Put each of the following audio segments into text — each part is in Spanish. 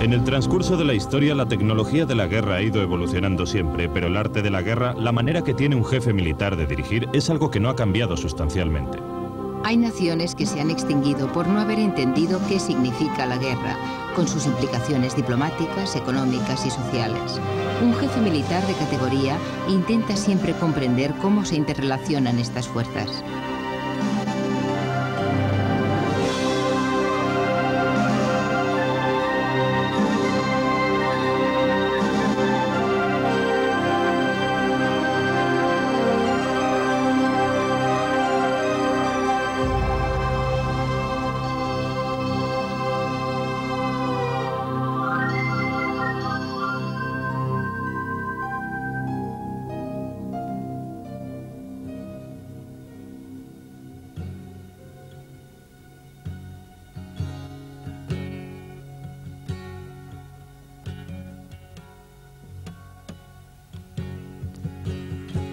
En el transcurso de la historia, la tecnología de la guerra ha ido evolucionando siempre, pero el arte de la guerra, la manera que tiene un jefe militar de dirigir, es algo que no ha cambiado sustancialmente. Hay naciones que se han extinguido por no haber entendido qué significa la guerra, con sus implicaciones diplomáticas, económicas y sociales. Un jefe militar de categoría intenta siempre comprender cómo se interrelacionan estas fuerzas.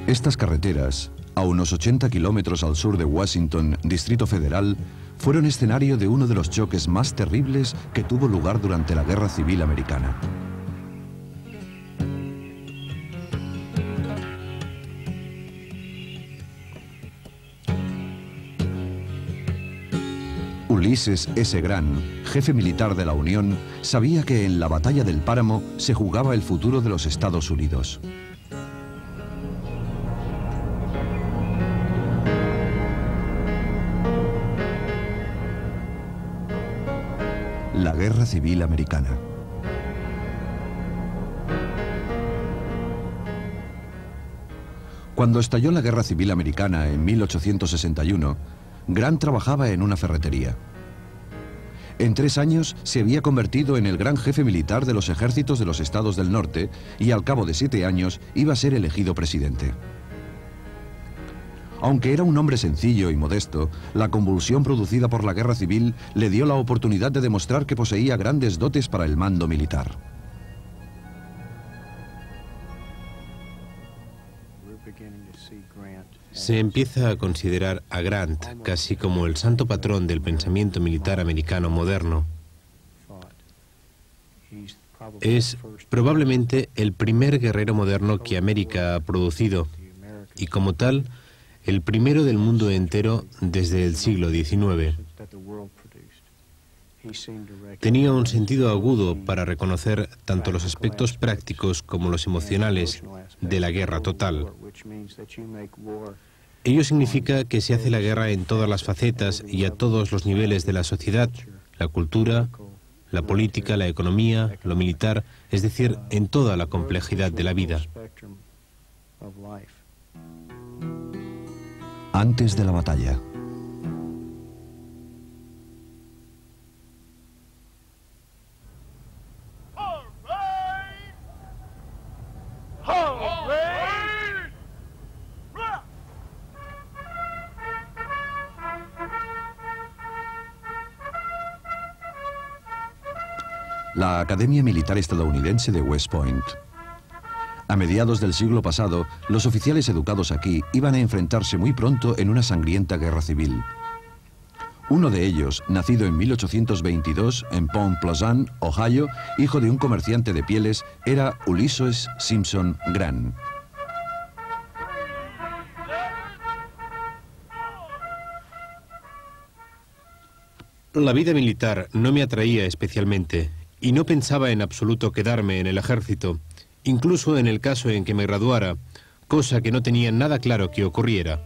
Estas carreteras, a unos 80 kilómetros al sur de Washington, Distrito Federal, fueron escenario de uno de los choques más terribles que tuvo lugar durante la Guerra Civil Americana. Ulysses S. Grant, jefe militar de la Unión, sabía que en la batalla del Páramo se jugaba el futuro de los Estados Unidos. La Guerra Civil Americana. Cuando estalló la Guerra Civil Americana en 1861, Grant trabajaba en una ferretería. En 3 años se había convertido en el gran jefe militar de los ejércitos de los estados del norte y al cabo de 7 años iba a ser elegido presidente. Aunque era un hombre sencillo y modesto, la convulsión producida por la guerra civil le dio la oportunidad de demostrar que poseía grandes dotes para el mando militar. Se empieza a considerar a Grant casi como el santo patrón del pensamiento militar americano moderno. Es probablemente el primer guerrero moderno que América ha producido y como tal, el primero del mundo entero desde el siglo XIX. Tenía un sentido agudo para reconocer tanto los aspectos prácticos como los emocionales de la guerra total. Ello significa que se hace la guerra en todas las facetas y a todos los niveles de la sociedad, la cultura, la política, la economía, lo militar, es decir, en toda la complejidad de la vida. Antes de la batalla. La Academia Militar Estadounidense de West Point. A mediados del siglo pasado, los oficiales educados aquí iban a enfrentarse muy pronto en una sangrienta guerra civil. Uno de ellos, nacido en 1822 en Point Pleasant, Ohio, hijo de un comerciante de pieles, era Ulysses Simpson Grant. La vida militar no me atraía especialmente y no pensaba en absoluto quedarme en el ejército, incluso en el caso en que me graduara, cosa que no tenía nada claro que ocurriera.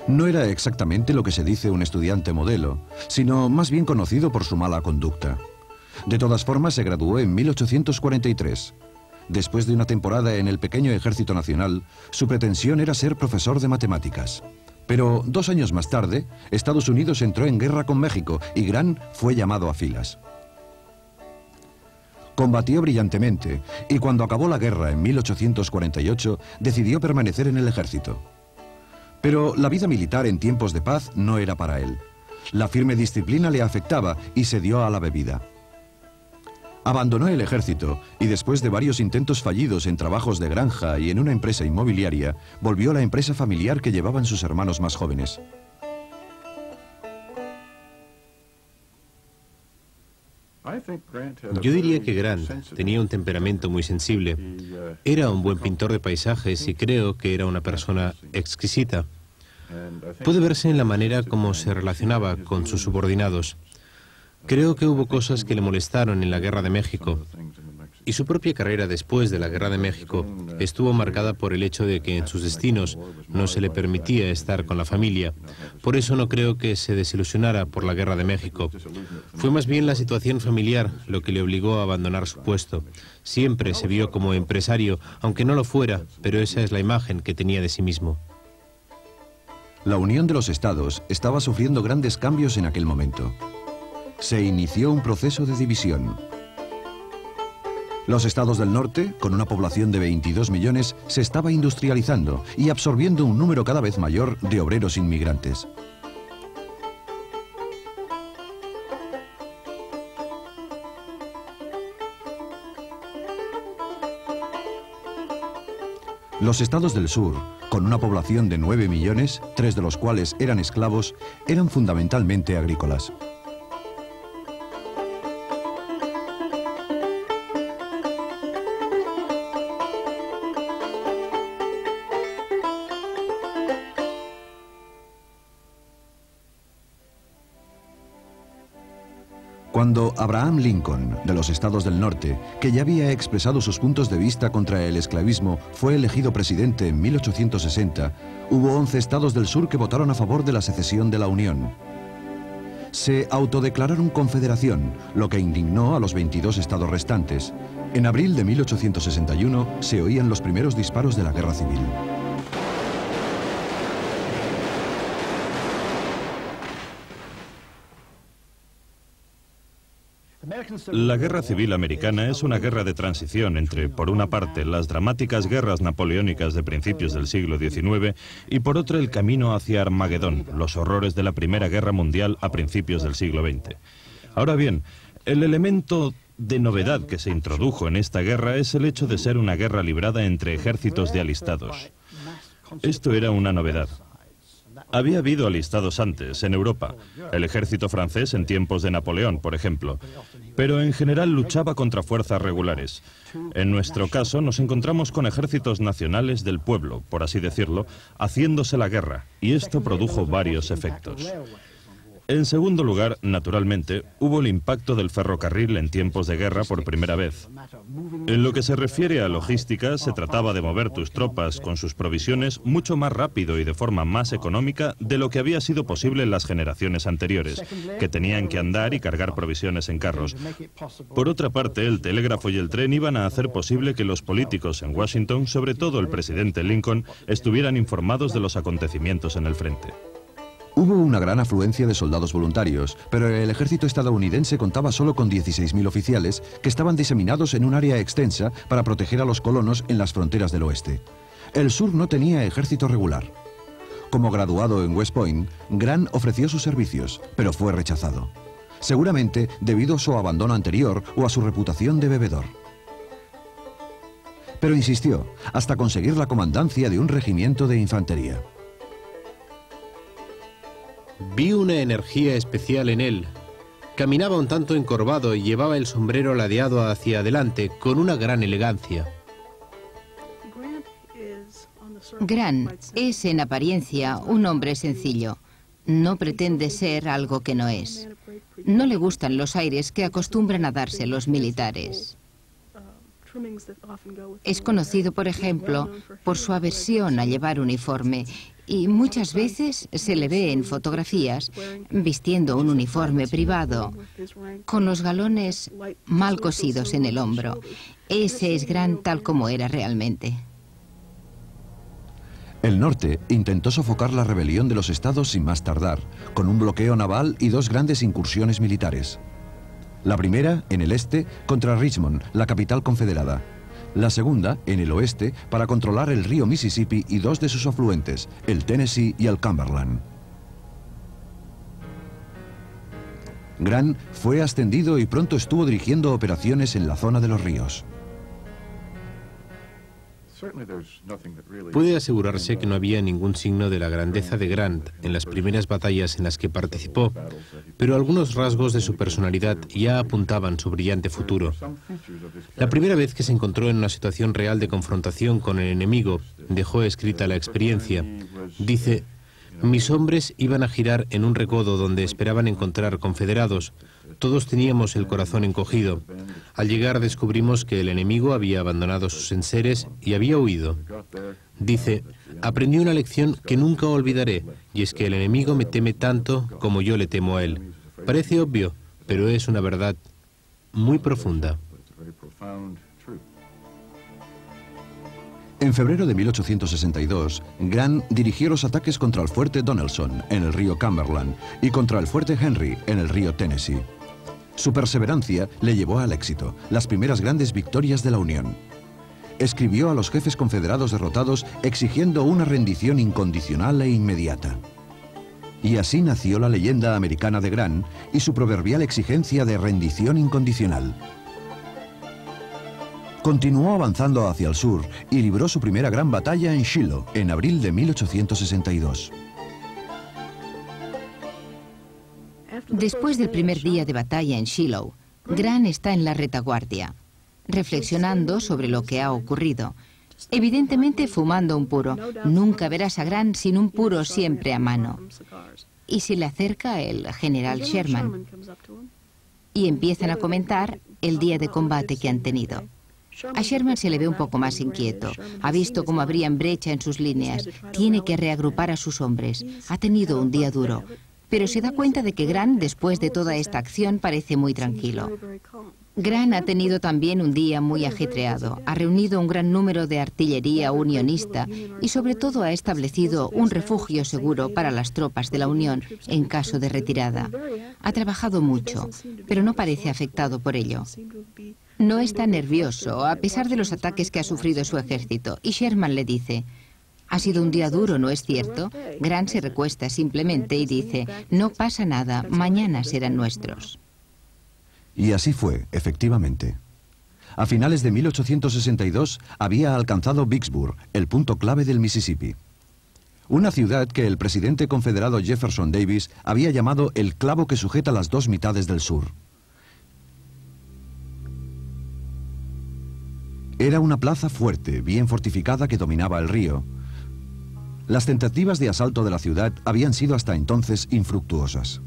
No era exactamente lo que se dice un estudiante modelo, sino más bien conocido por su mala conducta. De todas formas, se graduó en 1843. Después de una temporada en el pequeño Ejército Nacional, su pretensión era ser profesor de matemáticas. Pero 2 años más tarde, Estados Unidos entró en guerra con México y Grant fue llamado a filas. Combatió brillantemente y cuando acabó la guerra en 1848 decidió permanecer en el ejército. Pero la vida militar en tiempos de paz no era para él. La firme disciplina le afectaba y se dio a la bebida. Abandonó el ejército y después de varios intentos fallidos en trabajos de granja y en una empresa inmobiliaria, volvió a la empresa familiar que llevaban sus hermanos más jóvenes. Yo diría que Grant tenía un temperamento muy sensible. Era un buen pintor de paisajes y creo que era una persona exquisita. Puede verse en la manera como se relacionaba con sus subordinados. Creo que hubo cosas que le molestaron en la Guerra de México. Y su propia carrera después de la Guerra de México estuvo marcada por el hecho de que en sus destinos no se le permitía estar con la familia. Por eso no creo que se desilusionara por la Guerra de México. Fue más bien la situación familiar lo que le obligó a abandonar su puesto. Siempre se vio como empresario, aunque no lo fuera, pero esa es la imagen que tenía de sí mismo. La Unión de los Estados estaba sufriendo grandes cambios en aquel momento. Se inició un proceso de división. Los estados del norte, con una población de 22 millones, se estaba industrializando y absorbiendo un número cada vez mayor de obreros inmigrantes. Los estados del sur, con una población de 9 millones, 3 de los cuales eran esclavos, eran fundamentalmente agrícolas. Cuando Abraham Lincoln, de los estados del norte, que ya había expresado sus puntos de vista contra el esclavismo, fue elegido presidente en 1860, hubo 11 estados del sur que votaron a favor de la secesión de la Unión. Se autodeclararon confederación, lo que indignó a los 22 estados restantes. En abril de 1861 se oían los primeros disparos de la Guerra Civil. La Guerra Civil Americana es una guerra de transición entre, por una parte, las dramáticas guerras napoleónicas de principios del siglo XIX y, por otra, el camino hacia Armagedón, los horrores de la Primera Guerra Mundial a principios del siglo XX. Ahora bien, el elemento de novedad que se introdujo en esta guerra es el hecho de ser una guerra librada entre ejércitos de alistados. Esto era una novedad. Había habido alistados antes, en Europa, el ejército francés en tiempos de Napoleón, por ejemplo, pero en general luchaba contra fuerzas regulares. En nuestro caso nos encontramos con ejércitos nacionales del pueblo, por así decirlo, haciéndose la guerra, y esto produjo varios efectos. En segundo lugar, naturalmente, hubo el impacto del ferrocarril en tiempos de guerra por primera vez. En lo que se refiere a logística, se trataba de mover tus tropas con sus provisiones mucho más rápido y de forma más económica de lo que había sido posible en las generaciones anteriores, que tenían que andar y cargar provisiones en carros. Por otra parte, el telégrafo y el tren iban a hacer posible que los políticos en Washington, sobre todo el presidente Lincoln, estuvieran informados de los acontecimientos en el frente. Hubo una gran afluencia de soldados voluntarios, pero el ejército estadounidense contaba solo con 16.000 oficiales que estaban diseminados en un área extensa para proteger a los colonos en las fronteras del oeste. El sur no tenía ejército regular. Como graduado en West Point, Grant ofreció sus servicios, pero fue rechazado. Seguramente debido a su abandono anterior o a su reputación de bebedor. Pero insistió, hasta conseguir la comandancia de un regimiento de infantería. Vi una energía especial en él. Caminaba un tanto encorvado y llevaba el sombrero ladeado hacia adelante con una gran elegancia. Grant es en apariencia un hombre sencillo. No pretende ser algo que no es. No le gustan los aires que acostumbran a darse los militares. Es conocido, por ejemplo, por su aversión a llevar uniforme y muchas veces se le ve en fotografías vistiendo un uniforme privado con los galones mal cosidos en el hombro. Ese es Grant tal como era realmente. El norte intentó sofocar la rebelión de los estados sin más tardar, con un bloqueo naval y 2 grandes incursiones militares. La primera, en el este, contra Richmond, la capital confederada. La segunda, en el oeste, para controlar el río Mississippi y 2 de sus afluentes, el Tennessee y el Cumberland. Grant fue ascendido y pronto estuvo dirigiendo operaciones en la zona de los ríos. Puede asegurarse que no había ningún signo de la grandeza de Grant en las primeras batallas en las que participó, pero algunos rasgos de su personalidad ya apuntaban su brillante futuro. La primera vez que se encontró en una situación real de confrontación con el enemigo, dejó escrita la experiencia. Dice: mis hombres iban a girar en un recodo donde esperaban encontrar confederados. Todos teníamos el corazón encogido. Al llegar descubrimos que el enemigo había abandonado sus enseres y había huido. Dice: aprendí una lección que nunca olvidaré, y es que el enemigo me teme tanto como yo le temo a él. Parece obvio, pero es una verdad muy profunda. En febrero de 1862, Grant dirigió los ataques contra el fuerte Donelson, en el río Cumberland, y contra el fuerte Henry, en el río Tennessee. Su perseverancia le llevó al éxito, las primeras grandes victorias de la Unión. Escribió a los jefes confederados derrotados exigiendo una rendición incondicional e inmediata. Y así nació la leyenda americana de Grant y su proverbial exigencia de rendición incondicional. Continuó avanzando hacia el sur y libró su primera gran batalla en Shiloh, en abril de 1862. Después del primer día de batalla en Shiloh, Grant está en la retaguardia, reflexionando sobre lo que ha ocurrido. Evidentemente fumando un puro. Nunca verás a Grant sin un puro siempre a mano. Y se le acerca el general Sherman y empiezan a comentar el día de combate que han tenido. A Sherman se le ve un poco más inquieto. Ha visto cómo abrían brecha en sus líneas. Tiene que reagrupar a sus hombres. Ha tenido un día duro. Pero se da cuenta de que Grant, después de toda esta acción, parece muy tranquilo. Grant ha tenido también un día muy ajetreado. Ha reunido un gran número de artillería unionista y sobre todo ha establecido un refugio seguro para las tropas de la Unión en caso de retirada. Ha trabajado mucho, pero no parece afectado por ello. No está nervioso, a pesar de los ataques que ha sufrido su ejército, y Sherman le dice: ha sido un día duro, ¿no es cierto? Grant se recuesta simplemente y dice: no pasa nada, mañana serán nuestros. Y así fue, efectivamente. A finales de 1862 había alcanzado Vicksburg, el punto clave del Mississippi. Una ciudad que el presidente confederado Jefferson Davis había llamado el clavo que sujeta las dos mitades del sur. Era una plaza fuerte, bien fortificada, que dominaba el río. Las tentativas de asalto de la ciudad habían sido hasta entonces infructuosas.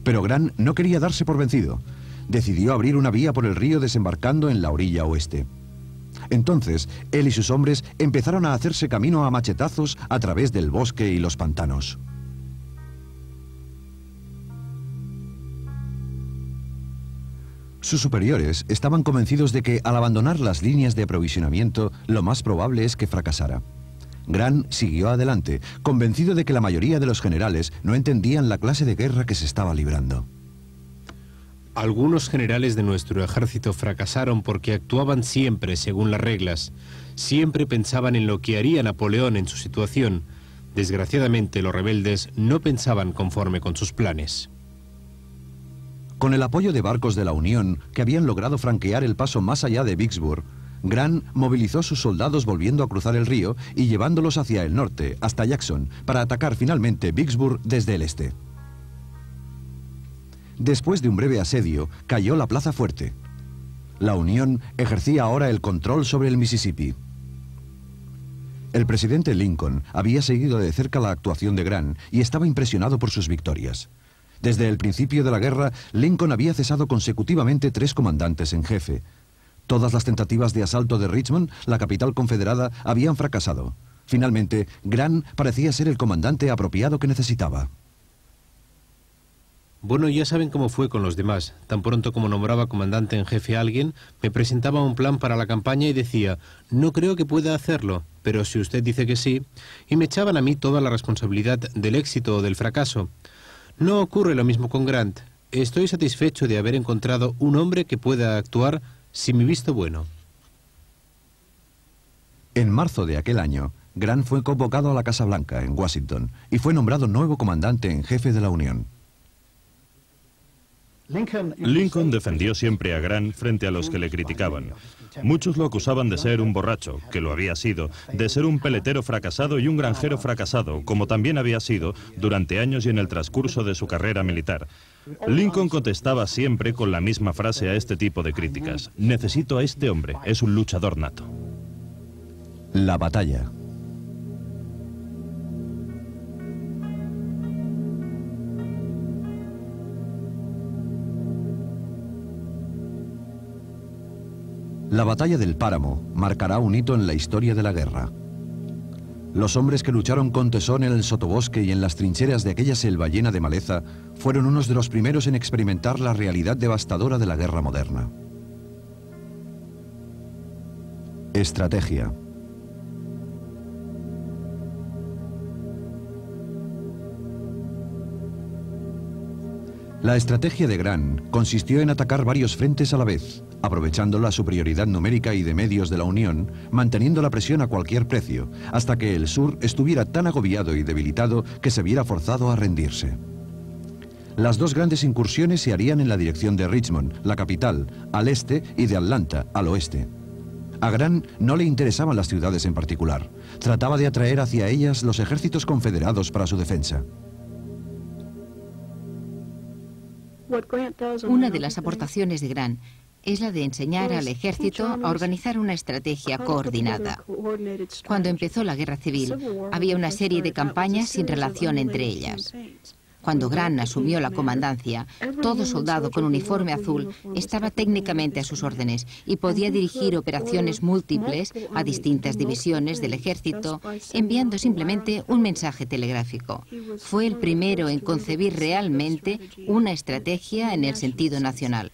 Pero Grant no quería darse por vencido. Decidió abrir una vía por el río desembarcando en la orilla oeste. Entonces, él y sus hombres empezaron a hacerse camino a machetazos a través del bosque y los pantanos. Sus superiores estaban convencidos de que al abandonar las líneas de aprovisionamiento, lo más probable es que fracasara. Grant siguió adelante, convencido de que la mayoría de los generales no entendían la clase de guerra que se estaba librando. Algunos generales de nuestro ejército fracasaron porque actuaban siempre según las reglas. Siempre pensaban en lo que haría Napoleón en su situación. Desgraciadamente, los rebeldes no pensaban conforme con sus planes. Con el apoyo de barcos de la Unión, que habían logrado franquear el paso más allá de Vicksburg, Grant movilizó sus soldados volviendo a cruzar el río y llevándolos hacia el norte, hasta Jackson, para atacar finalmente Vicksburg desde el este. Después de un breve asedio, cayó la plaza fuerte. La Unión ejercía ahora el control sobre el Mississippi. El presidente Lincoln había seguido de cerca la actuación de Grant y estaba impresionado por sus victorias. Desde el principio de la guerra, Lincoln había cesado consecutivamente 3 comandantes en jefe. Todas las tentativas de asalto de Richmond, la capital confederada, habían fracasado. Finalmente, Grant parecía ser el comandante apropiado que necesitaba. Bueno, ya saben cómo fue con los demás. Tan pronto como nombraba comandante en jefe a alguien, me presentaba un plan para la campaña y decía: no creo que pueda hacerlo, pero si usted dice que sí, y me echaban a mí toda la responsabilidad del éxito o del fracaso. No ocurre lo mismo con Grant. Estoy satisfecho de haber encontrado un hombre que pueda actuar sin mi visto bueno. En marzo de aquel año, Grant fue convocado a la Casa Blanca, en Washington, y fue nombrado nuevo comandante en jefe de la Unión. Lincoln defendió siempre a Grant frente a los que le criticaban. Muchos lo acusaban de ser un borracho, que lo había sido, de ser un peletero fracasado y un granjero fracasado, como también había sido durante años y en el transcurso de su carrera militar. Lincoln contestaba siempre con la misma frase a este tipo de críticas: necesito a este hombre, es un luchador nato. La batalla. La batalla del Páramo marcará un hito en la historia de la guerra. Los hombres que lucharon con tesón en el sotobosque y en las trincheras de aquella selva llena de maleza fueron unos de los primeros en experimentar la realidad devastadora de la guerra moderna. Estrategia. La estrategia de Grant consistió en atacar varios frentes a la vez, aprovechando la superioridad numérica y de medios de la Unión, manteniendo la presión a cualquier precio, hasta que el sur estuviera tan agobiado y debilitado que se viera forzado a rendirse. Las dos grandes incursiones se harían en la dirección de Richmond, la capital, al este, y de Atlanta, al oeste. A Grant no le interesaban las ciudades en particular. Trataba de atraer hacia ellas los ejércitos confederados para su defensa. Una de las aportaciones de Grant es la de enseñar al ejército a organizar una estrategia coordinada. Cuando empezó la guerra civil, había una serie de campañas sin relación entre ellas. Cuando Grant asumió la comandancia, todo soldado con uniforme azul estaba técnicamente a sus órdenes y podía dirigir operaciones múltiples a distintas divisiones del ejército, enviando simplemente un mensaje telegráfico. Fue el primero en concebir realmente una estrategia en el sentido nacional.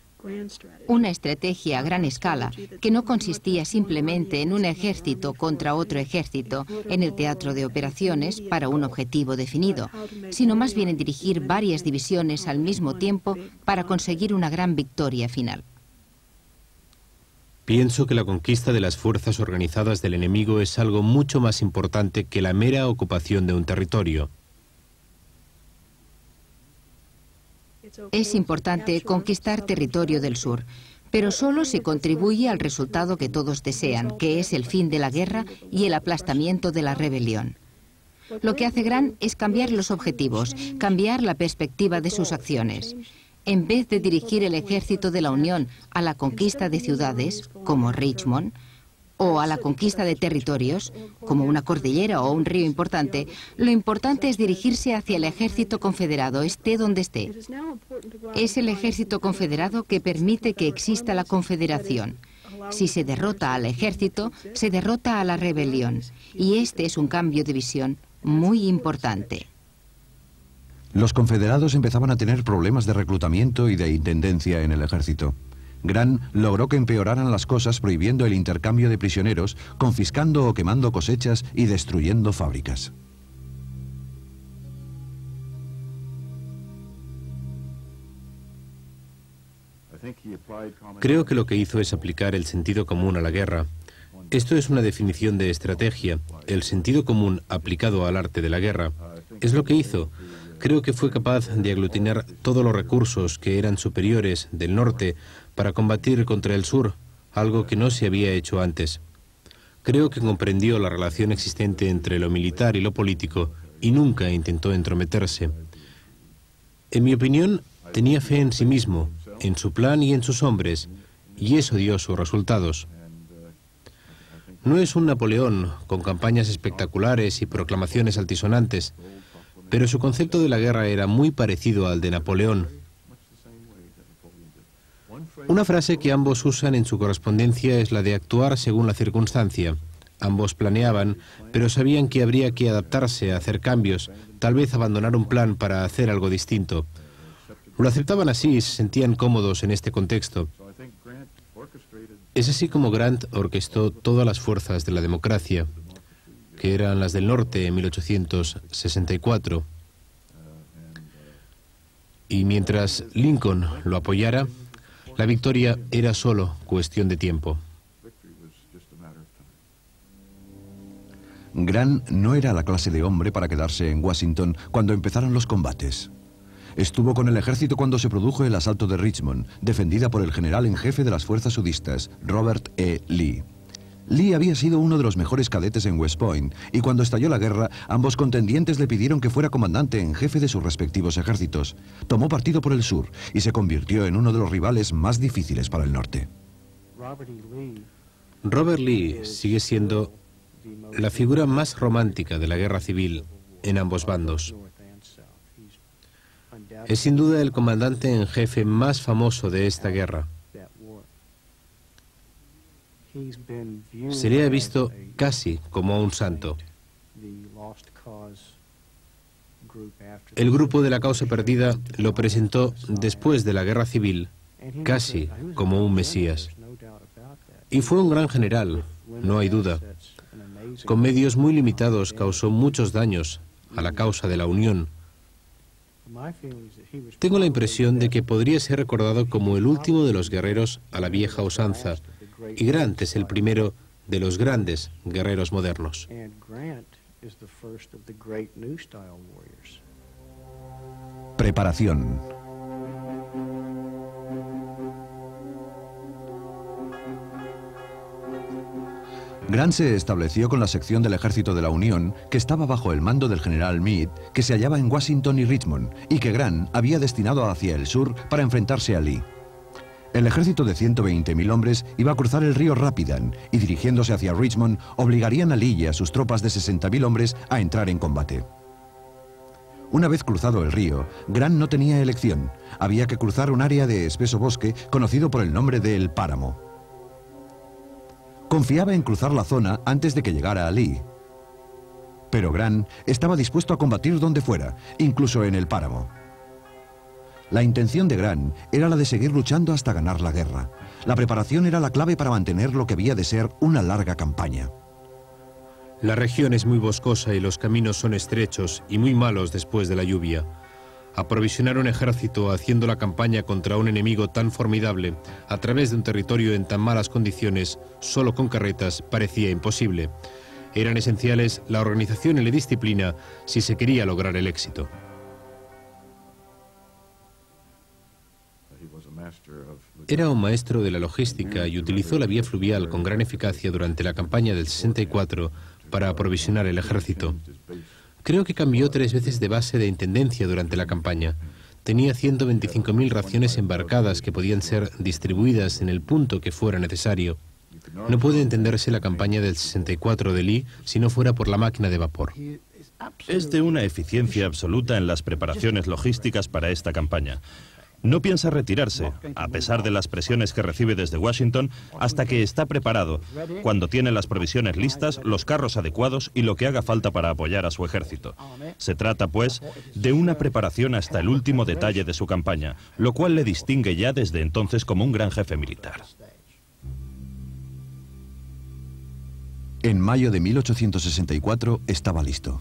Una estrategia a gran escala que no consistía simplemente en un ejército contra otro ejército en el teatro de operaciones para un objetivo definido, sino más bien en dirigir varias divisiones al mismo tiempo para conseguir una gran victoria final. Pienso que la conquista de las fuerzas organizadas del enemigo es algo mucho más importante que la mera ocupación de un territorio. Es importante conquistar territorio del sur, pero solo si contribuye al resultado que todos desean, que es el fin de la guerra y el aplastamiento de la rebelión. Lo que hace Grant es cambiar los objetivos, cambiar la perspectiva de sus acciones. En vez de dirigir el ejército de la Unión a la conquista de ciudades, como Richmond, o a la conquista de territorios, como una cordillera o un río importante, lo importante es dirigirse hacia el ejército confederado, esté donde esté. Es el ejército confederado que permite que exista la confederación. Si se derrota al ejército, se derrota a la rebelión. Y este es un cambio de visión muy importante. Los confederados empezaban a tener problemas de reclutamiento y de intendencia en el ejército. Grant logró que empeoraran las cosas prohibiendo el intercambio de prisioneros, confiscando o quemando cosechas y destruyendo fábricas. Creo que lo que hizo es aplicar el sentido común a la guerra. Esto es una definición de estrategia, el sentido común aplicado al arte de la guerra. Es lo que hizo. Creo que fue capaz de aglutinar todos los recursos que eran superiores del norte para combatir contra el sur, algo que no se había hecho antes. Creo que comprendió la relación existente entre lo militar y lo político y nunca intentó entrometerse. En mi opinión, tenía fe en sí mismo, en su plan y en sus hombres, y eso dio sus resultados. No es un Napoleón con campañas espectaculares y proclamaciones altisonantes, pero su concepto de la guerra era muy parecido al de Napoleón. Una frase que ambos usan en su correspondencia es la de actuar según la circunstancia. Ambos planeaban, pero sabían que habría que adaptarse a hacer cambios, tal vez abandonar un plan para hacer algo distinto. Lo aceptaban así y se sentían cómodos en este contexto. Es así como Grant orquestó todas las fuerzas de la democracia, que eran las del norte en 1864. Y mientras Lincoln lo apoyara, la victoria era solo cuestión de tiempo. Grant no era la clase de hombre para quedarse en Washington cuando empezaron los combates. Estuvo con el ejército cuando se produjo el asalto de Richmond, defendida por el general en jefe de las fuerzas sudistas, Robert E. Lee. Lee había sido uno de los mejores cadetes en West Point, y cuando estalló la guerra, ambos contendientes le pidieron que fuera comandante en jefe de sus respectivos ejércitos. Tomó partido por el sur y se convirtió en uno de los rivales más difíciles para el norte. Robert Lee sigue siendo la figura más romántica de la guerra civil en ambos bandos. Es sin duda el comandante en jefe más famoso de esta guerra. Se le ha visto casi como a un santo. El grupo de la causa perdida lo presentó después de la guerra civil casi como un mesías. Y fue un gran general, no hay duda. Con medios muy limitados causó muchos daños a la causa de la Unión. Tengo la impresión de que podría ser recordado como el último de los guerreros a la vieja usanza, y Grant es el primero de los grandes guerreros modernos. Preparación. Grant se estableció con la sección del ejército de la Unión que estaba bajo el mando del general Meade, que se hallaba en Washington y Richmond, y que Grant había destinado hacia el sur para enfrentarse a Lee. El ejército de 120.000 hombres iba a cruzar el río Rapidan y, dirigiéndose hacia Richmond, obligarían a Lee y a sus tropas de 60.000 hombres a entrar en combate. Una vez cruzado el río, Grant no tenía elección. Había que cruzar un área de espeso bosque conocido por el nombre de El Páramo. Confiaba en cruzar la zona antes de que llegara a Lee. Pero Grant estaba dispuesto a combatir donde fuera, incluso en el páramo. La intención de Grant era la de seguir luchando hasta ganar la guerra. La preparación era la clave para mantener lo que había de ser una larga campaña. La región es muy boscosa y los caminos son estrechos y muy malos después de la lluvia. Aprovisionar un ejército haciendo la campaña contra un enemigo tan formidable a través de un territorio en tan malas condiciones, solo con carretas, parecía imposible. Eran esenciales la organización y la disciplina si se quería lograr el éxito. Era un maestro de la logística y utilizó la vía fluvial con gran eficacia durante la campaña del 64 para aprovisionar el ejército. Creo que cambió 3 veces de base de intendencia durante la campaña. Tenía 125.000 raciones embarcadas que podían ser distribuidas en el punto que fuera necesario. No puede entenderse la campaña del 64 de Lee si no fuera por la máquina de vapor. Es de una eficiencia absoluta en las preparaciones logísticas para esta campaña. No piensa retirarse, a pesar de las presiones que recibe desde Washington, hasta que está preparado, cuando tiene las provisiones listas, los carros adecuados y lo que haga falta para apoyar a su ejército. Se trata, pues, de una preparación hasta el último detalle de su campaña, lo cual le distingue ya desde entonces como un gran jefe militar. En mayo de 1864 estaba listo.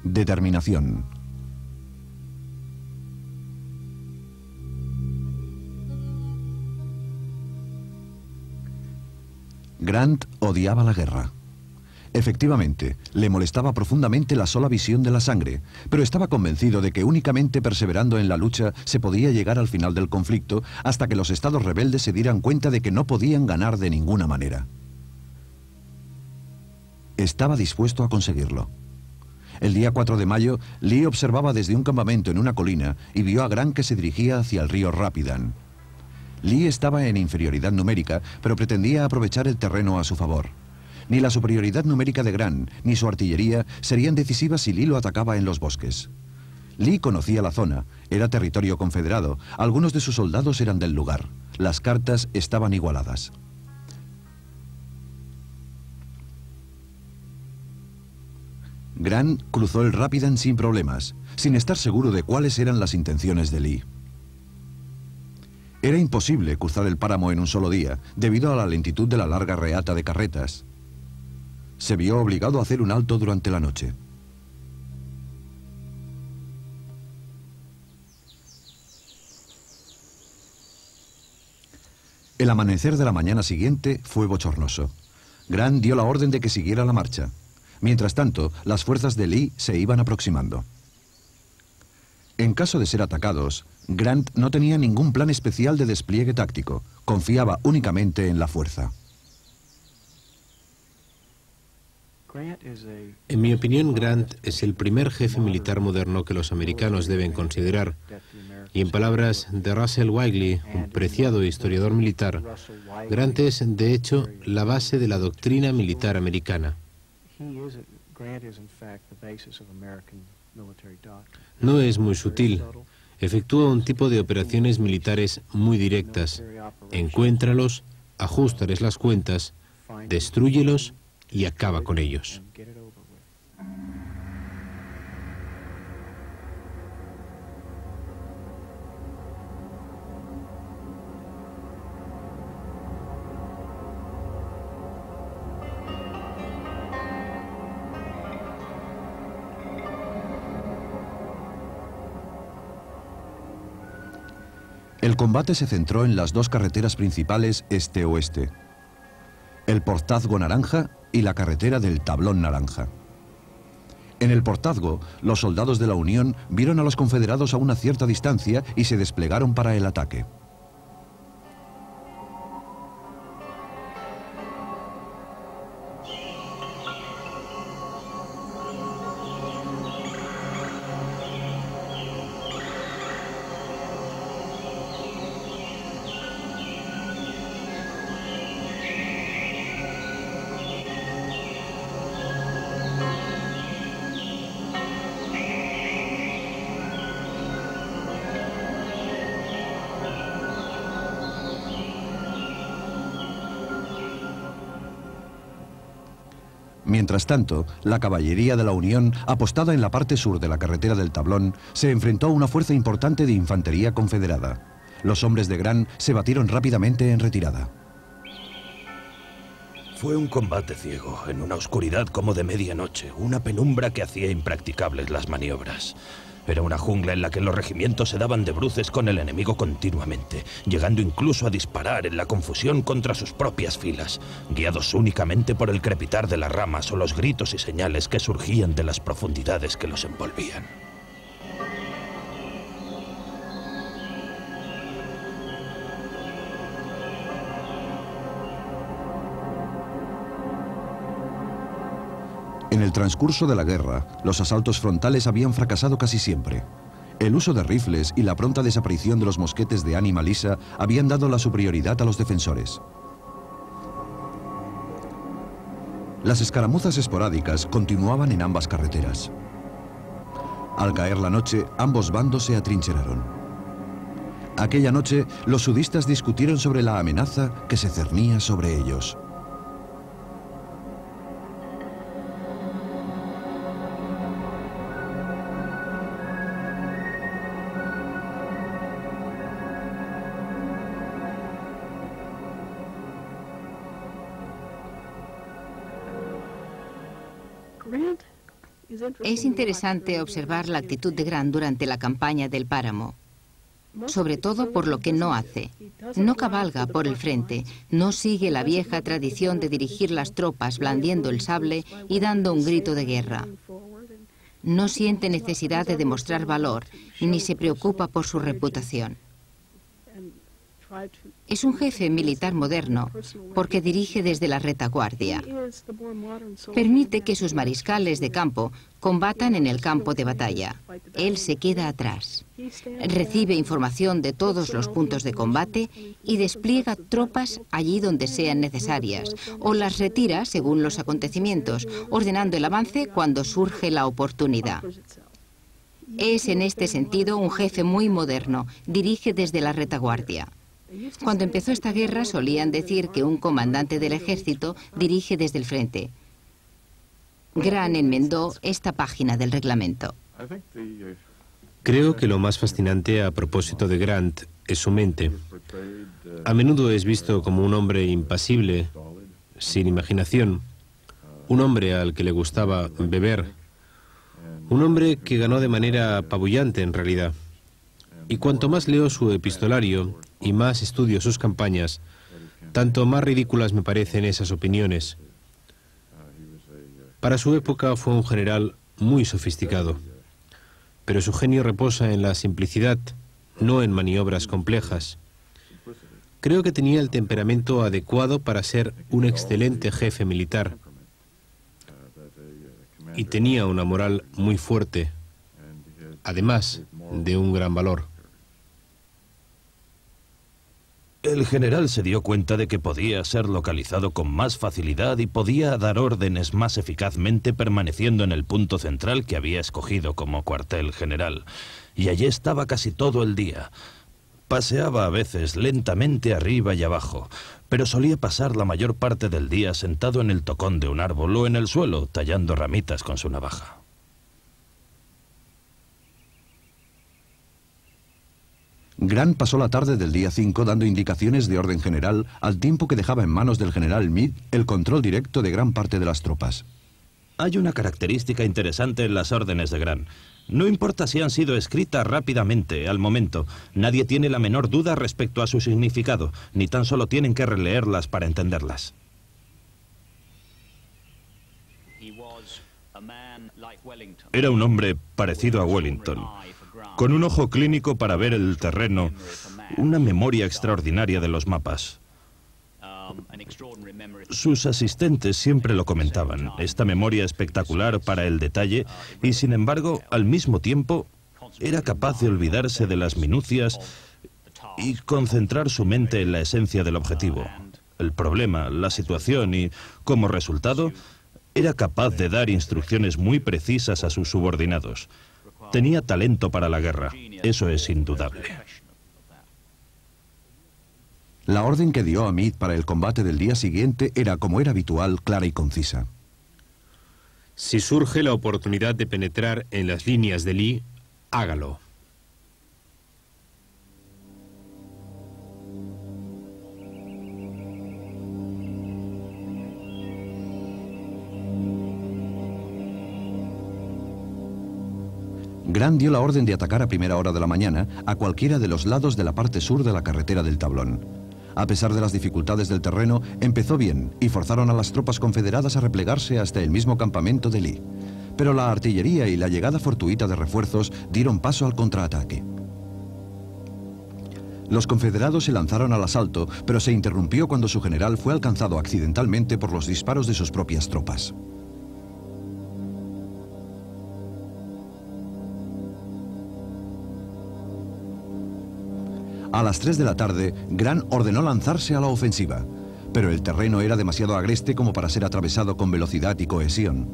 Determinación. Grant odiaba la guerra. Efectivamente, le molestaba profundamente la sola visión de la sangre, pero estaba convencido de que únicamente perseverando en la lucha se podía llegar al final del conflicto hasta que los estados rebeldes se dieran cuenta de que no podían ganar de ninguna manera. Estaba dispuesto a conseguirlo. El día 4 de mayo, Lee observaba desde un campamento en una colina y vio a Grant que se dirigía hacia el río Rapidan. Lee estaba en inferioridad numérica, pero pretendía aprovechar el terreno a su favor. Ni la superioridad numérica de Grant ni su artillería serían decisivas si Lee lo atacaba en los bosques. Lee conocía la zona, era territorio confederado, algunos de sus soldados eran del lugar. Las cartas estaban igualadas. Grant cruzó el Rapidan sin problemas, sin estar seguro de cuáles eran las intenciones de Lee. Era imposible cruzar el páramo en un solo día, debido a la lentitud de la larga reata de carretas. Se vio obligado a hacer un alto durante la noche. El amanecer de la mañana siguiente fue bochornoso. Grant dio la orden de que siguiera la marcha. Mientras tanto, las fuerzas de Lee se iban aproximando. En caso de ser atacados, Grant no tenía ningún plan especial de despliegue táctico. Confiaba únicamente en la fuerza. En mi opinión, Grant es el primer jefe militar moderno que los americanos deben considerar. Y en palabras de Russell Weigley, un preciado historiador militar, Grant es, de hecho, la base de la doctrina militar americana. No es muy sutil. Efectúa un tipo de operaciones militares muy directas. Encuéntralos, ajústales las cuentas, destrúyelos y acaba con ellos. El combate se centró en las dos carreteras principales este-oeste, el Portazgo Naranja y la carretera del Tablón Naranja. En el Portazgo, los soldados de la Unión vieron a los confederados a una cierta distancia y se desplegaron para el ataque. Mientras tanto, la caballería de la Unión, apostada en la parte sur de la carretera del Tablón, se enfrentó a una fuerza importante de infantería confederada. Los hombres de Grant se batieron rápidamente en retirada. Fue un combate ciego, en una oscuridad como de medianoche, una penumbra que hacía impracticables las maniobras. Era una jungla en la que los regimientos se daban de bruces con el enemigo continuamente, llegando incluso a disparar en la confusión contra sus propias filas, guiados únicamente por el crepitar de las ramas o los gritos y señales que surgían de las profundidades que los envolvían. En el transcurso de la guerra, los asaltos frontales habían fracasado casi siempre. El uso de rifles y la pronta desaparición de los mosquetes de ánima lisa habían dado la superioridad a los defensores. Las escaramuzas esporádicas continuaban en ambas carreteras. Al caer la noche, ambos bandos se atrincheraron. Aquella noche, los sudistas discutieron sobre la amenaza que se cernía sobre ellos. Es interesante observar la actitud de Grant durante la campaña del Páramo, sobre todo por lo que no hace. No cabalga por el frente, no sigue la vieja tradición de dirigir las tropas blandiendo el sable y dando un grito de guerra. No siente necesidad de demostrar valor, ni se preocupa por su reputación. Es un jefe militar moderno porque dirige desde la retaguardia. Permite que sus mariscales de campo combatan en el campo de batalla. Él se queda atrás. Recibe información de todos los puntos de combate y despliega tropas allí donde sean necesarias o las retira según los acontecimientos, ordenando el avance cuando surge la oportunidad. Es en este sentido un jefe muy moderno, dirige desde la retaguardia. Cuando empezó esta guerra solían decir que un comandante del ejército dirige desde el frente. Grant enmendó esta página del reglamento. Creo que lo más fascinante a propósito de Grant es su mente. A menudo es visto como un hombre impasible, sin imaginación, un hombre al que le gustaba beber, un hombre que ganó de manera apabullante en realidad. Y cuanto más leo su epistolario y más estudio sus campañas, tanto más ridículas me parecen esas opiniones. Para su época fue un general muy sofisticado, pero su genio reposa en la simplicidad, no en maniobras complejas. Creo que tenía el temperamento adecuado para ser un excelente jefe militar y tenía una moral muy fuerte, además de un gran valor. El general se dio cuenta de que podía ser localizado con más facilidad y podía dar órdenes más eficazmente permaneciendo en el punto central que había escogido como cuartel general. Y allí estaba casi todo el día. Paseaba a veces lentamente arriba y abajo, pero solía pasar la mayor parte del día sentado en el tocón de un árbol o en el suelo, tallando ramitas con su navaja. Grant pasó la tarde del día 5 dando indicaciones de orden general al tiempo que dejaba en manos del general Meade el control directo de gran parte de las tropas. Hay una característica interesante en las órdenes de Grant. No importa si han sido escritas rápidamente, al momento, nadie tiene la menor duda respecto a su significado, ni tan solo tienen que releerlas para entenderlas. Era un hombre parecido a Wellington, con un ojo clínico para ver el terreno, una memoria extraordinaria de los mapas. Sus asistentes siempre lo comentaban, esta memoria espectacular para el detalle, y sin embargo, al mismo tiempo, era capaz de olvidarse de las minucias y concentrar su mente en la esencia del objetivo, el problema, la situación y, como resultado, era capaz de dar instrucciones muy precisas a sus subordinados. Tenía talento para la guerra, eso es indudable. La orden que dio a Meade para el combate del día siguiente era, como era habitual, clara y concisa. Si surge la oportunidad de penetrar en las líneas de Lee, hágalo. Grant dio la orden de atacar a primera hora de la mañana a cualquiera de los lados de la parte sur de la carretera del Tablón. A pesar de las dificultades del terreno, empezó bien y forzaron a las tropas confederadas a replegarse hasta el mismo campamento de Lee. Pero la artillería y la llegada fortuita de refuerzos dieron paso al contraataque. Los confederados se lanzaron al asalto, pero se interrumpió cuando su general fue alcanzado accidentalmente por los disparos de sus propias tropas. A las 3 de la tarde, Grant ordenó lanzarse a la ofensiva, pero el terreno era demasiado agreste como para ser atravesado con velocidad y cohesión.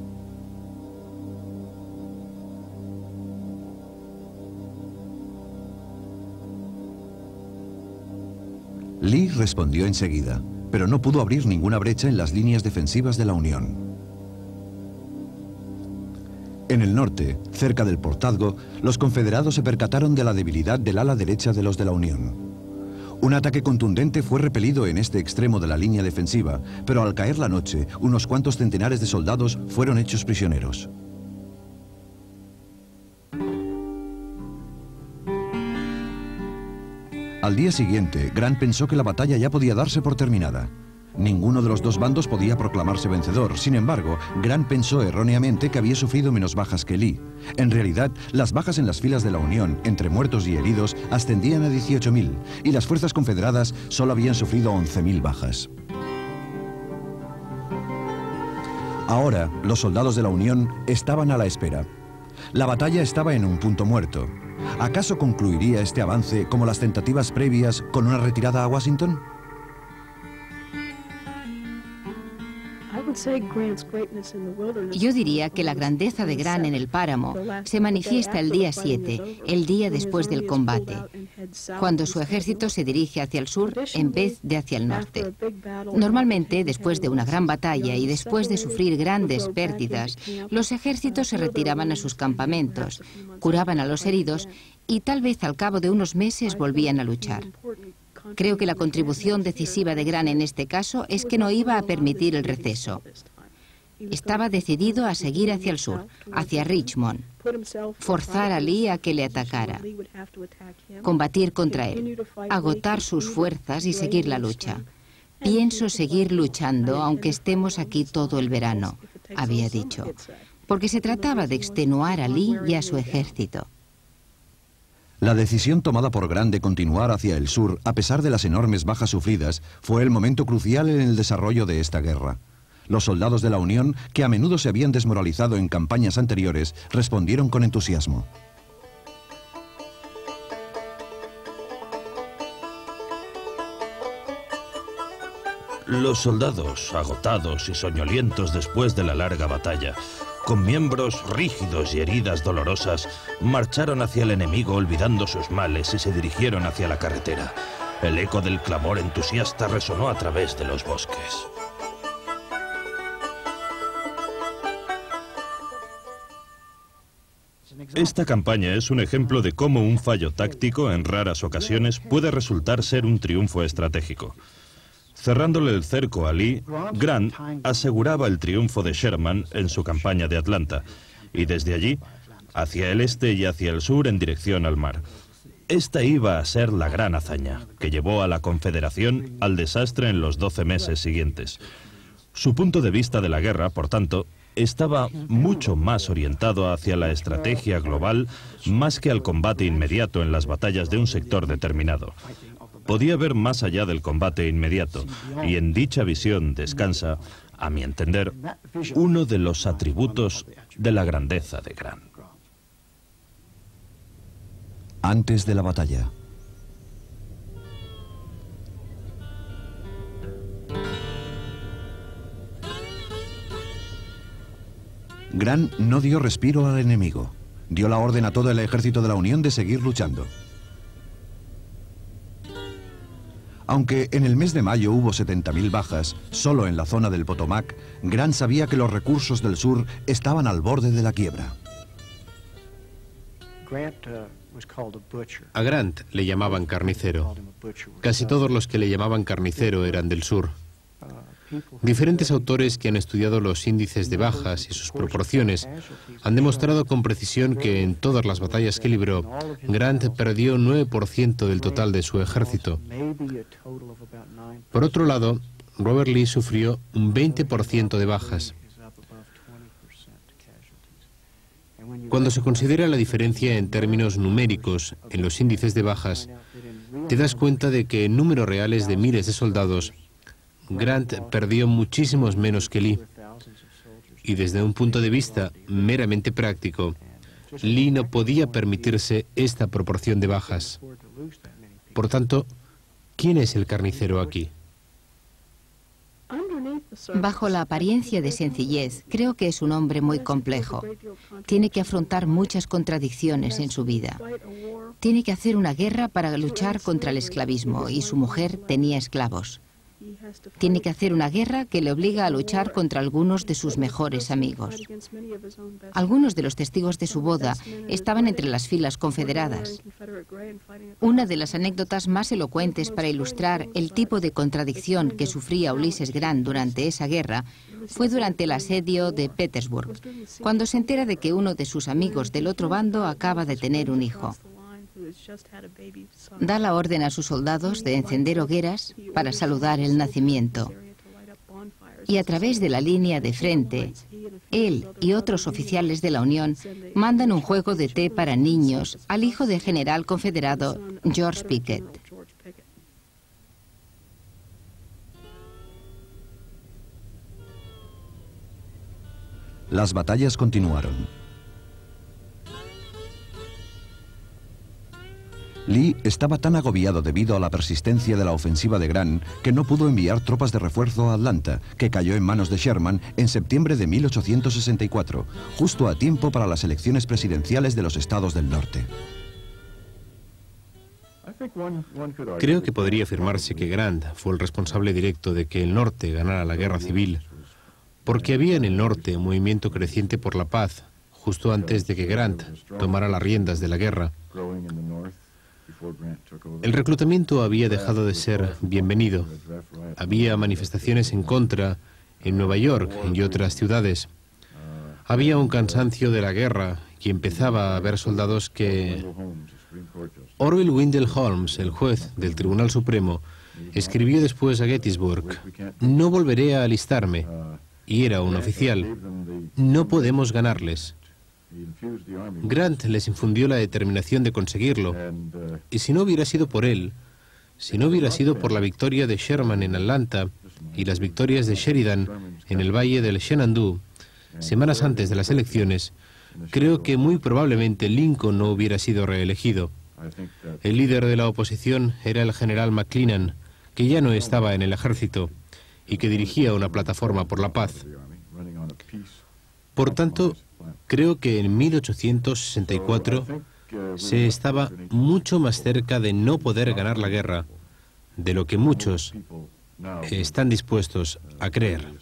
Lee respondió enseguida, pero no pudo abrir ninguna brecha en las líneas defensivas de la Unión. En el norte, cerca del Portazgo, los confederados se percataron de la debilidad del ala derecha de los de la Unión. Un ataque contundente fue repelido en este extremo de la línea defensiva, pero al caer la noche, unos cuantos centenares de soldados fueron hechos prisioneros. Al día siguiente, Grant pensó que la batalla ya podía darse por terminada. Ninguno de los dos bandos podía proclamarse vencedor. Sin embargo, Grant pensó erróneamente que había sufrido menos bajas que Lee. En realidad, las bajas en las filas de la Unión, entre muertos y heridos, ascendían a 18.000, y las fuerzas confederadas solo habían sufrido 11.000 bajas. Ahora, los soldados de la Unión estaban a la espera. La batalla estaba en un punto muerto. ¿Acaso concluiría este avance como las tentativas previas con una retirada a Washington? Yo diría que la grandeza de Grant en el páramo se manifiesta el día 7, el día después del combate, cuando su ejército se dirige hacia el sur en vez de hacia el norte. Normalmente, después de una gran batalla y después de sufrir grandes pérdidas, los ejércitos se retiraban a sus campamentos, curaban a los heridos y tal vez al cabo de unos meses volvían a luchar. Creo que la contribución decisiva de Grant en este caso es que no iba a permitir el receso. Estaba decidido a seguir hacia el sur, hacia Richmond, forzar a Lee a que le atacara, combatir contra él, agotar sus fuerzas y seguir la lucha. Pienso seguir luchando aunque estemos aquí todo el verano. había dicho, porque se trataba de extenuar a Lee y a su ejército. La decisión tomada por Grant de continuar hacia el sur, a pesar de las enormes bajas sufridas, fue el momento crucial en el desarrollo de esta guerra. Los soldados de la Unión, que a menudo se habían desmoralizado en campañas anteriores, respondieron con entusiasmo. Los soldados, agotados y soñolientos después de la larga batalla, con miembros rígidos y heridas dolorosas, marcharon hacia el enemigo olvidando sus males y se dirigieron hacia la carretera. El eco del clamor entusiasta resonó a través de los bosques. Esta campaña es un ejemplo de cómo un fallo táctico en raras ocasiones puede resultar ser un triunfo estratégico. Cerrándole el cerco a Lee, Grant aseguraba el triunfo de Sherman en su campaña de Atlanta, y desde allí, hacia el este y hacia el sur en dirección al mar. Esta iba a ser la gran hazaña, que llevó a la Confederación al desastre en los 12 meses siguientes. Su punto de vista de la guerra, por tanto, estaba mucho más orientado hacia la estrategia global más que al combate inmediato en las batallas de un sector determinado. Podía ver más allá del combate inmediato, y en dicha visión descansa, a mi entender, uno de los atributos de la grandeza de Grant. Antes de la batalla. Grant no dio respiro al enemigo. Dio la orden a todo el ejército de la Unión de seguir luchando. Aunque en el mes de mayo hubo 70.000 bajas, solo en la zona del Potomac, Grant sabía que los recursos del sur estaban al borde de la quiebra. A Grant le llamaban carnicero. Casi todos los que le llamaban carnicero eran del sur. Diferentes autores que han estudiado los índices de bajas y sus proporciones han demostrado con precisión que en todas las batallas que libró, Grant perdió 9% del total de su ejército. Por otro lado, Robert Lee sufrió un 20% de bajas. Cuando se considera la diferencia en términos numéricos en los índices de bajas, te das cuenta de que en números reales de miles de soldados, Grant perdió muchísimos menos que Lee. Y desde un punto de vista meramente práctico, Lee no podía permitirse esta proporción de bajas. Por tanto, ¿quién es el carnicero aquí? Bajo la apariencia de sencillez, creo que es un hombre muy complejo. Tiene que afrontar muchas contradicciones en su vida. Tiene que hacer una guerra para luchar contra el esclavismo, y su mujer tenía esclavos. Tiene que hacer una guerra que le obliga a luchar contra algunos de sus mejores amigos. Algunos de los testigos de su boda estaban entre las filas confederadas. Una de las anécdotas más elocuentes para ilustrar el tipo de contradicción que sufría Ulysses Grant durante esa guerra fue durante el asedio de Petersburg, cuando se entera de que uno de sus amigos del otro bando acaba de tener un hijo. Da la orden a sus soldados de encender hogueras para saludar el nacimiento. Y a través de la línea de frente, él y otros oficiales de la Unión mandan un juego de té para niños al hijo del general confederado George Pickett. Las batallas continuaron. Lee estaba tan agobiado debido a la persistencia de la ofensiva de Grant que no pudo enviar tropas de refuerzo a Atlanta, que cayó en manos de Sherman en septiembre de 1864, justo a tiempo para las elecciones presidenciales de los estados del norte. Creo que podría afirmarse que Grant fue el responsable directo de que el norte ganara la guerra civil, porque había en el norte un movimiento creciente por la paz, justo antes de que Grant tomara las riendas de la guerra. El reclutamiento había dejado de ser bienvenido. Había manifestaciones en contra en Nueva York y otras ciudades. Había un cansancio de la guerra y empezaba a haber soldados que... Orville Wendell Holmes, el juez del Tribunal Supremo, escribió después a Gettysburg: "No volveré a alistarme", y era un oficial. No podemos ganarles. Grant les infundió la determinación de conseguirlo, y si no hubiera sido por él, si no hubiera sido por la victoria de Sherman en Atlanta y las victorias de Sheridan en el valle del Shenandoah, semanas antes de las elecciones, creo que muy probablemente Lincoln no hubiera sido reelegido. El líder de la oposición era el general McClellan, que ya no estaba en el ejército y que dirigía una plataforma por la paz. Por tanto, creo que en 1864 se estaba mucho más cerca de no poder ganar la guerra de lo que muchos están dispuestos a creer.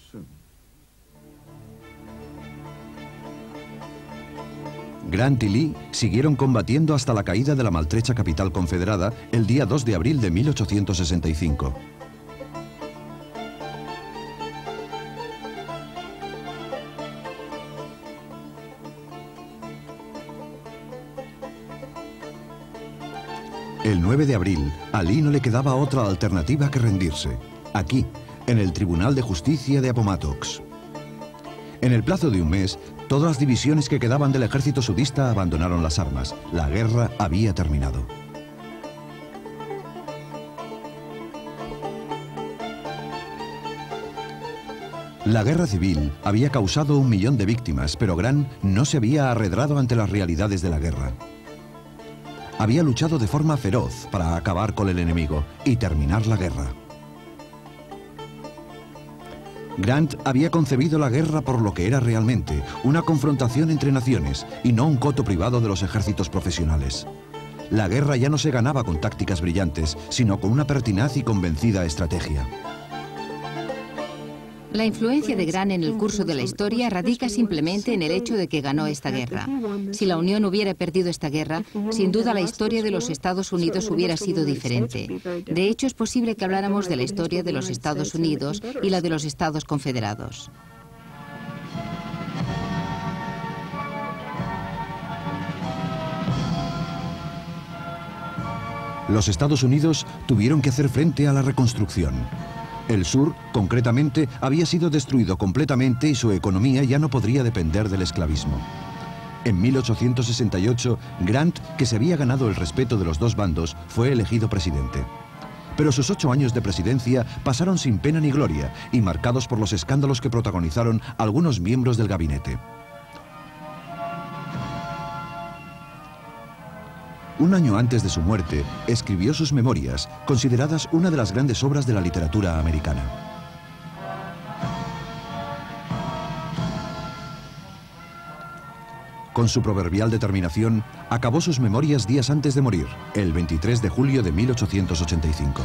Grant y Lee siguieron combatiendo hasta la caída de la maltrecha capital confederada el día 2 de abril de 1865. El 9 de abril, a Lee no le quedaba otra alternativa que rendirse, aquí, en el Tribunal de Justicia de Appomattox. En el plazo de un mes, todas las divisiones que quedaban del ejército sudista abandonaron las armas. La guerra había terminado. La guerra civil había causado 1 millón de víctimas, pero Grant no se había arredrado ante las realidades de la guerra. Había luchado de forma feroz para acabar con el enemigo y terminar la guerra. Grant había concebido la guerra por lo que era realmente, una confrontación entre naciones y no un coto privado de los ejércitos profesionales. La guerra ya no se ganaba con tácticas brillantes, sino con una pertinaz y convencida estrategia. La influencia de Grant en el curso de la historia radica simplemente en el hecho de que ganó esta guerra. Si la Unión hubiera perdido esta guerra, sin duda la historia de los Estados Unidos hubiera sido diferente. De hecho, es posible que habláramos de la historia de los Estados Unidos y la de los Estados Confederados. Los Estados Unidos tuvieron que hacer frente a la reconstrucción. El sur, concretamente, había sido destruido completamente y su economía ya no podría depender del esclavismo. En 1868, Grant, que se había ganado el respeto de los dos bandos, fue elegido presidente. Pero sus 8 años de presidencia pasaron sin pena ni gloria y marcados por los escándalos que protagonizaron algunos miembros del gabinete. Un año antes de su muerte, escribió sus memorias, consideradas una de las grandes obras de la literatura americana. Con su proverbial determinación, acabó sus memorias días antes de morir, el 23 de julio de 1885.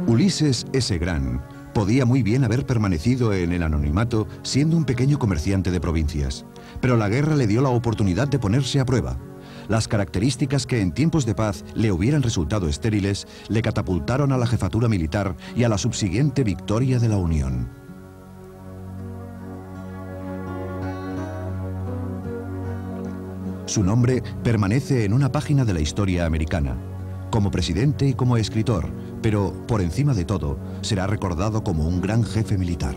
Ulysses S. Grant podía muy bien haber permanecido en el anonimato siendo un pequeño comerciante de provincias, pero la guerra le dio la oportunidad de ponerse a prueba. Las características que en tiempos de paz le hubieran resultado estériles le catapultaron a la jefatura militar y a la subsiguiente victoria de la Unión. Su nombre permanece en una página de la historia americana, como presidente y como escritor, pero por encima de todo será recordado como un gran jefe militar.